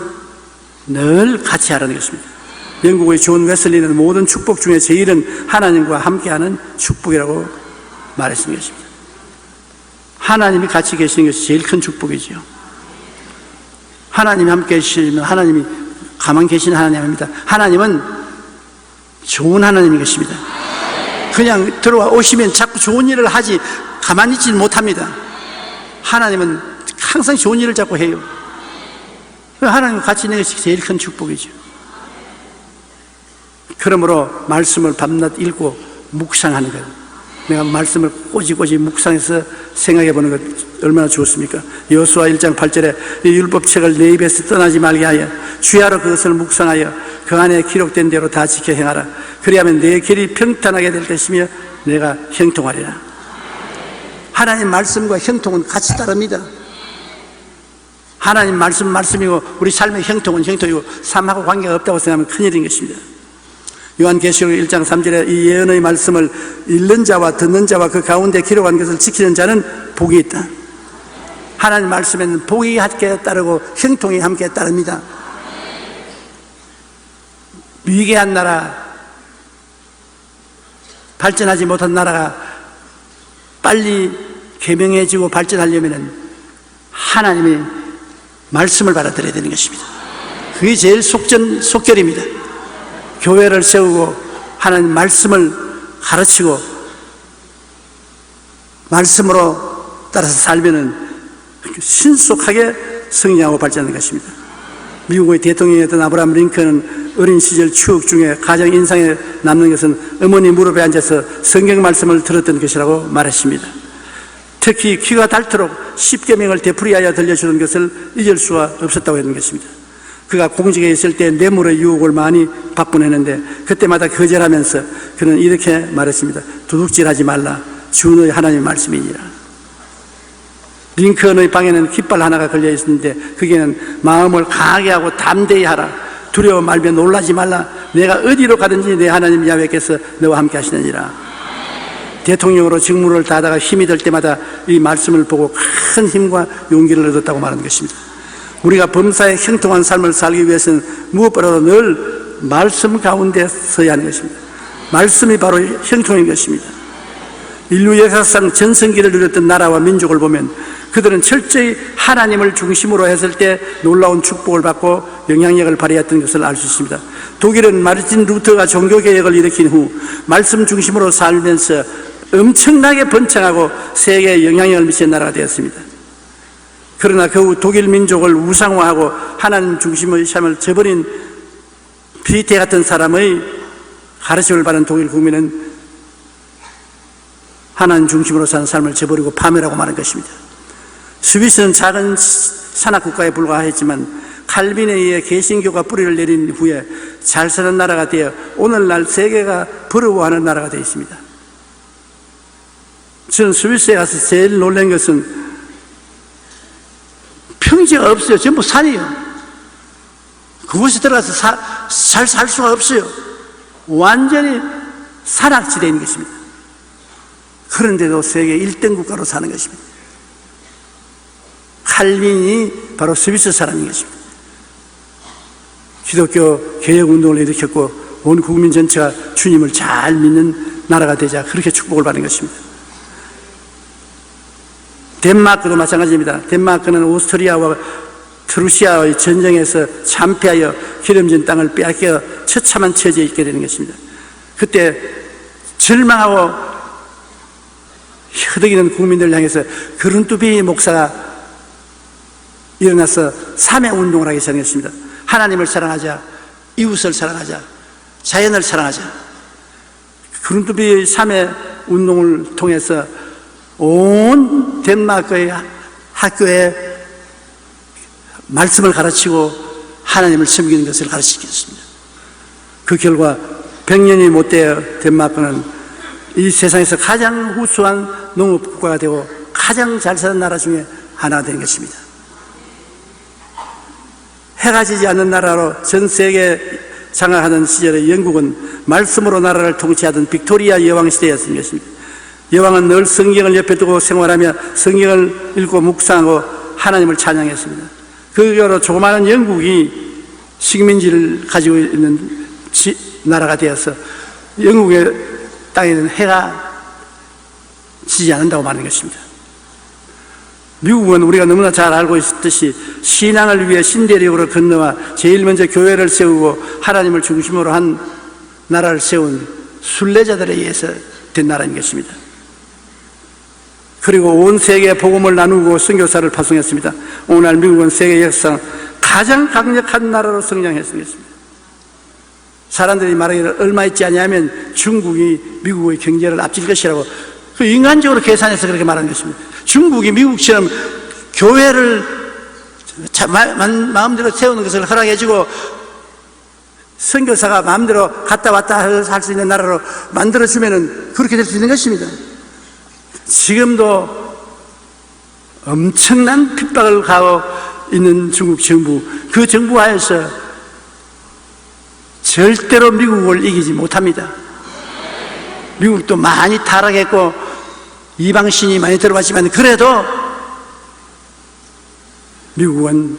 늘 같이 하라는 것입니다. 영국의 존 웨슬리는 모든 축복 중에 제일은 하나님과 함께하는 축복이라고 말했던 것입니다. 하나님이 같이 계시는 것이 제일 큰 축복이죠. 하나님이 함께 계시면 하나님이 가만 계시는 하나님입니다. 하나님은 좋은 하나님인 것입니다. 그냥 들어와 오시면 자꾸 좋은 일을 하지 가만히 있지 못합니다. 하나님은 항상 좋은 일을 자꾸 해요. 하나님과 같이 있는 것이 제일 큰 축복이죠. 그러므로 말씀을 밤낮 읽고 묵상하는 것, 내가 말씀을 꼬지꼬지 묵상해서 생각해 보는 것 얼마나 좋습니까? 여호수아 1장 8절에 이 율법책을 내 입에서 떠나지 말게 하여 주야로 그것을 묵상하여 그 안에 기록된 대로 다 지켜 행하라. 그리하면 내 길이 평탄하게 될 것이며 내가 형통하리라. 하나님 말씀과 형통은 같이 따릅니다. 하나님 말씀이고 우리 삶의 형통은 형통이고 삶하고 관계가 없다고 생각하면 큰일인 것입니다. 요한계시록 1장 3절에 이 예언의 말씀을 읽는 자와 듣는 자와 그 가운데 기록한 것을 지키는 자는 복이 있다. 하나님 말씀에는 복이 함께 따르고 형통이 함께 따릅니다. 위계한 나라, 발전하지 못한 나라가 빨리 개명해지고 발전하려면 하나님의 말씀을 받아들여야 되는 것입니다. 그게 제일 속결입니다. 교회를 세우고 하나님 말씀을 가르치고 말씀으로 따라서 살면은 신속하게 성장하고 발전하는 것입니다. 미국의 대통령이었던 아브라함 링컨은 어린 시절 추억 중에 가장 인상에 남는 것은 어머니 무릎에 앉아서 성경 말씀을 들었던 것이라고 말했습니다. 특히 귀가 닳도록 십계명을 되풀이하여 들려주는 것을 잊을 수가 없었다고 했는 것입니다. 그가 공직에 있을 때 뇌물의 유혹을 많이 받곤 했는데 그때마다 거절하면서 그는 이렇게 말했습니다. 도둑질하지 말라. 주의 하나님의 말씀이니라. 링컨의 방에는 깃발 하나가 걸려 있었는데 거기에는 마음을 강하게 하고 담대히 하라. 두려워 말며 놀라지 말라. 내가 어디로 가든지 내 하나님 야훼께서 너와 함께 하시느니라. 대통령으로 직무를 다하다가 힘이 들 때마다 이 말씀을 보고 큰 힘과 용기를 얻었다고 말하는 것입니다. 우리가 범사에 형통한 삶을 살기 위해서는 무엇보다도 늘 말씀 가운데 서야 하는 것입니다. 말씀이 바로 형통인 것입니다. 인류 역사상 전성기를 누렸던 나라와 민족을 보면 그들은 철저히 하나님을 중심으로 했을 때 놀라운 축복을 받고 영향력을 발휘했던 것을 알 수 있습니다. 독일은 마르틴 루터가 종교개혁을 일으킨 후 말씀 중심으로 살면서 엄청나게 번창하고 세계에 영향력을 미치는 나라가 되었습니다. 그러나 그 후 독일 민족을 우상화하고 하나님 중심의 삶을 저버린 비테 같은 사람의 가르침을 받은 독일 국민은 하나님 중심으로 사는 삶을 저버리고 파멸하고 마는 것입니다. 스위스는 작은 산악국가에 불과했지만 칼빈에 의해 개신교가 뿌리를 내린 후에 잘 사는 나라가 되어 오늘날 세계가 부러워하는 나라가 되어 있습니다. 저는 스위스에 가서 제일 놀란 것은 평지가 없어요. 전부 산이에요. 그곳에 들어가서 잘 살 수가 없어요. 완전히 산악지대인 것입니다. 그런데도 세계 1등 국가로 사는 것입니다. 칼빈이 바로 스위스 사람인 것입니다. 기독교 개혁운동을 일으켰고 온 국민 전체가 주님을 잘 믿는 나라가 되자 그렇게 축복을 받는 것입니다. 덴마크도 마찬가지입니다. 덴마크는 오스트리아와 트루시아의 전쟁에서 참패하여 기름진 땅을 빼앗겨 처참한 처지에 있게 되는 것입니다. 그때 절망하고 허덕이는 국민들을 향해서 그룬뚜비 목사가 일어나서 사명운동을 하기 시작했습니다. 하나님을 사랑하자, 이웃을 사랑하자, 자연을 사랑하자. 그룬뚜비의 사명운동을 통해서 온 덴마크의 학교에 말씀을 가르치고 하나님을 섬기는 것을 가르치겠습니다. 그 결과 100년이 못 되어 덴마크는 이 세상에서 가장 우수한 농업국가가 되고 가장 잘 사는 나라 중에 하나가 되는 것입니다. 해가 지지 않는 나라로 전 세계 장악하던 시절에 영국은 말씀으로 나라를 통치하던 빅토리아 여왕 시대였습니다. 여왕은 늘 성경을 옆에 두고 생활하며 성경을 읽고 묵상하고 하나님을 찬양했습니다. 그 결로 조그마한 영국이 식민지를 가지고 있는 나라가 되어서 영국의 땅에는 해가 지지 않는다고 말하는 것입니다. 미국은 우리가 너무나 잘 알고 있듯이 신앙을 위해 신대륙으로 건너와 제일 먼저 교회를 세우고 하나님을 중심으로 한 나라를 세운 순례자들에 의해서 된 나라인 것입니다. 그리고 온 세계에 복음을 나누고 선교사를 파송했습니다. 오늘날 미국은 세계 역사상 가장 강력한 나라로 성장했습니다. 사람들이 말하기를 얼마 있지 않냐면 중국이 미국의 경제를 앞질 것이라고 그 인간적으로 계산해서 그렇게 말하는 것입니다. 중국이 미국처럼 교회를 마음대로 세우는 것을 허락해주고 선교사가 마음대로 갔다 왔다 할 수 있는 나라로 만들어주면 그렇게 될 수 있는 것입니다. 지금도 엄청난 핍박을 가하고 있는 중국 정부, 그 정부 하에서 절대로 미국을 이기지 못합니다. 미국도 많이 타락했고 이방신이 많이 들어왔지만 그래도 미국은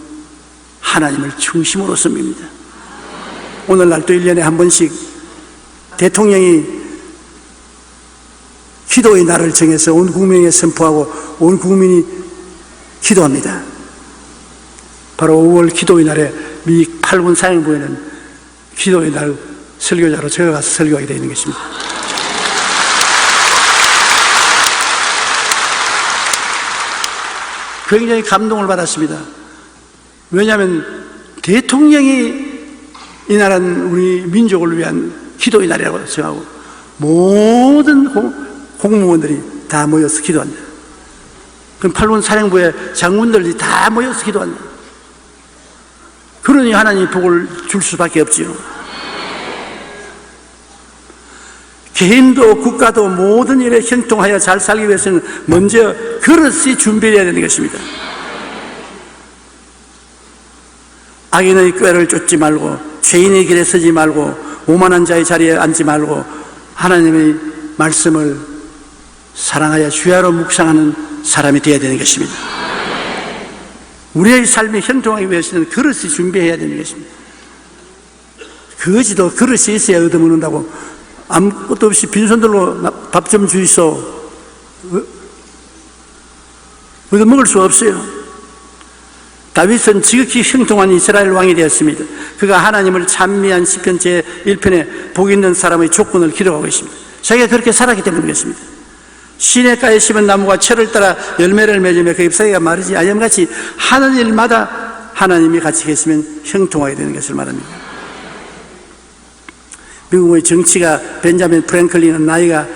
하나님을 중심으로 섬깁니다. 오늘날 또 1년에 한 번씩 대통령이 기도의 날을 정해서 온 국민에게 선포하고 온 국민이 기도합니다. 바로 5월 기도의 날에 미 8군 사령부에는 기도의 날 설교자로 제가 가서 설교하게 되어 있는 것입니다. 굉장히 감동을 받았습니다. 왜냐하면 대통령이 이 나라는 우리 민족을 위한 기도의 날이라고 정하고 모든 공무원들이 다 모여서 기도한다. 그럼 8군 사령부의 장군들이 다 모여서 기도한다. 그러니 하나님이 복을 줄 수밖에 없지요. 개인도 국가도 모든 일에 형통하여 잘 살기 위해서는 먼저 그릇이 준비해야 되는 것입니다. 악인의 꾀를 쫓지 말고 죄인의 길에 서지 말고 오만한 자의 자리에 앉지 말고 하나님의 말씀을 사랑하여 주야로 묵상하는 사람이 되어야 되는 것입니다. 우리의 삶이 형통하기 위해서는 그릇이 준비해야 되는 것입니다. 거지도 그릇이 있어야 얻어먹는다고 아무것도 없이 빈손들로 밥 좀 주이소 얻어먹을 수 없어요. 다윗은 지극히 형통한 이스라엘 왕이 되었습니다. 그가 하나님을 찬미한 시편 제1편에 복 있는 사람의 조건을 기록하고 있습니다. 자기가 그렇게 살았기 때문에 그렇습니다. 시냇가에 심은 나무가 철을 따라 열매를 맺으며 그 잎사귀가 마르지 아염같이 하는 일마다 하나님이 같이 계시면 형통하게 되는 것을 말합니다. 미국의 정치가 벤자민 프랭클린은 나이가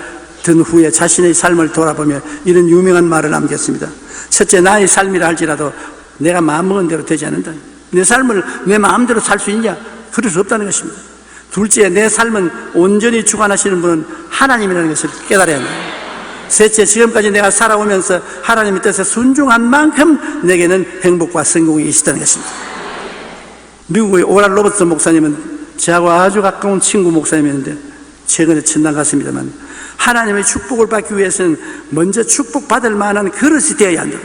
든 후에 자신의 삶을 돌아보며 이런 유명한 말을 남겼습니다. 첫째, 나의 삶이라 할지라도 내가 마음먹은 대로 되지 않는다. 내 삶을 내 마음대로 살 수 있냐? 그럴 수 없다는 것입니다. 둘째, 내 삶은 온전히 주관하시는 분은 하나님이라는 것을 깨달아야 합니다. 셋째, 지금까지 내가 살아오면서 하나님의 뜻에 순종한 만큼 내게는 행복과 성공이 있었다는 것입니다. 미국의 오랄 로버트 목사님은 저하고 아주 가까운 친구 목사님이었는데 최근에 천당 갔습니다만 하나님의 축복을 받기 위해서는 먼저 축복받을 만한 그릇이 되어야 한다.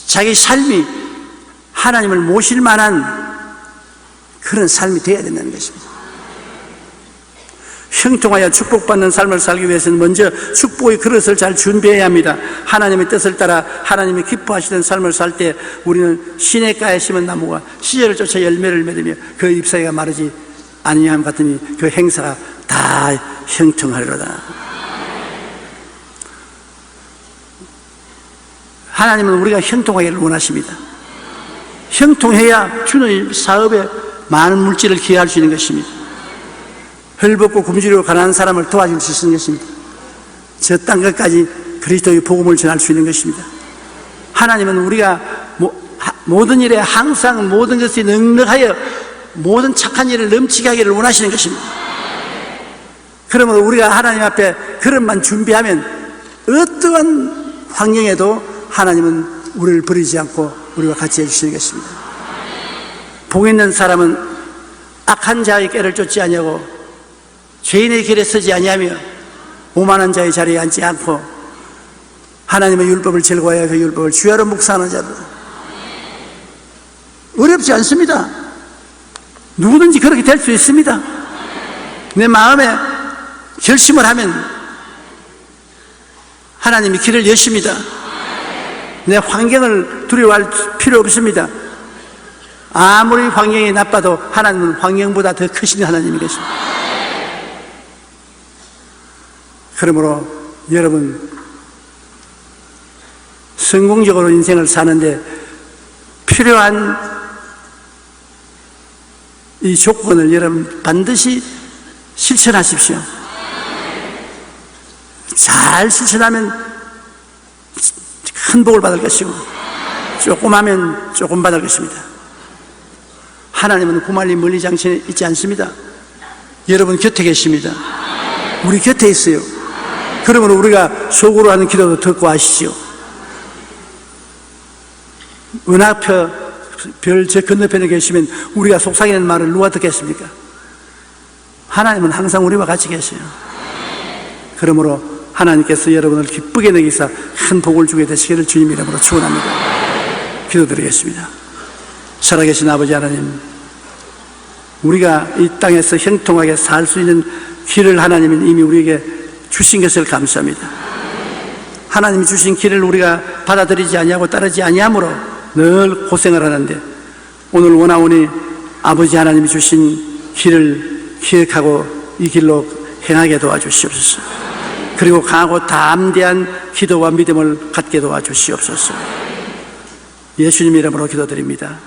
자기 삶이 하나님을 모실 만한 그런 삶이 되어야 된다는 것입니다. 형통하여 축복받는 삶을 살기 위해서는 먼저 축복의 그릇을 잘 준비해야 합니다. 하나님의 뜻을 따라 하나님이 기뻐하시는 삶을 살 때 우리는 시냇가에 심은 나무가 시절을 쫓아 열매를 맺으며 그 잎사귀가 마르지 아니함 같으니 그 행사가 다 형통하리로다. 하나님은 우리가 형통하기를 원하십니다. 형통해야 주는 사업에 많은 물질을 기여할 수 있는 것입니다. 헐벗고 굶주리고 가난한 사람을 도와줄 수 있는 것입니다. 저 땅 끝까지 그리스도의 복음을 전할 수 있는 것입니다. 하나님은 우리가 모든 일에 항상 모든 것이 넉넉하여 모든 착한 일을 넘치게 하기를 원하시는 것입니다. 그러므로 우리가 하나님 앞에 그릇만 준비하면 어떠한 환경에도 하나님은 우리를 버리지 않고 우리와 같이 해주시겠습니다. 복 있는 사람은 악한 자의 꾀를 쫓지 아니하고 죄인의 길에 서지 아니하며 오만한 자의 자리에 앉지 않고 하나님의 율법을 즐거워하여 그 율법을 주야로 묵상하는 자들. 어렵지 않습니다. 누구든지 그렇게 될 수 있습니다. 내 마음에 결심을 하면 하나님이 길을 여십니다. 내 환경을 두려워할 필요 없습니다. 아무리 환경이 나빠도 하나님은 환경보다 더 크신 하나님이 계십니다. 그러므로 여러분, 성공적으로 인생을 사는데 필요한 이 조건을 여러분 반드시 실천하십시오. 잘 실천하면 큰 복을 받을 것이고 조금 하면 조금 받을 것입니다. 하나님은 구말리 멀리 장치에 있지 않습니다. 여러분 곁에 계십니다. 우리 곁에 있어요. 그러므로 우리가 속으로 하는 기도도 듣고 하시지요. 은하표 별 저 건너편에 계시면 우리가 속삭이는 말을 누가 듣겠습니까? 하나님은 항상 우리와 같이 계세요. 그러므로 하나님께서 여러분을 기쁘게 여기사 큰 복을 주게 되시기를 주님 이름으로 축원합니다. 기도드리겠습니다. 살아계신 아버지 하나님, 우리가 이 땅에서 형통하게 살 수 있는 길을 하나님은 이미 우리에게 주신 것을 감사합니다. 하나님이 주신 길을 우리가 받아들이지 아니하고 따르지 아니함으로 늘 고생을 하는데, 오늘 원하오니 아버지 하나님이 주신 길을 기억하고 이 길로 행하게 도와주시옵소서. 그리고 강하고 담대한 기도와 믿음을 갖게 도와주시옵소서. 예수님 이름으로 기도드립니다.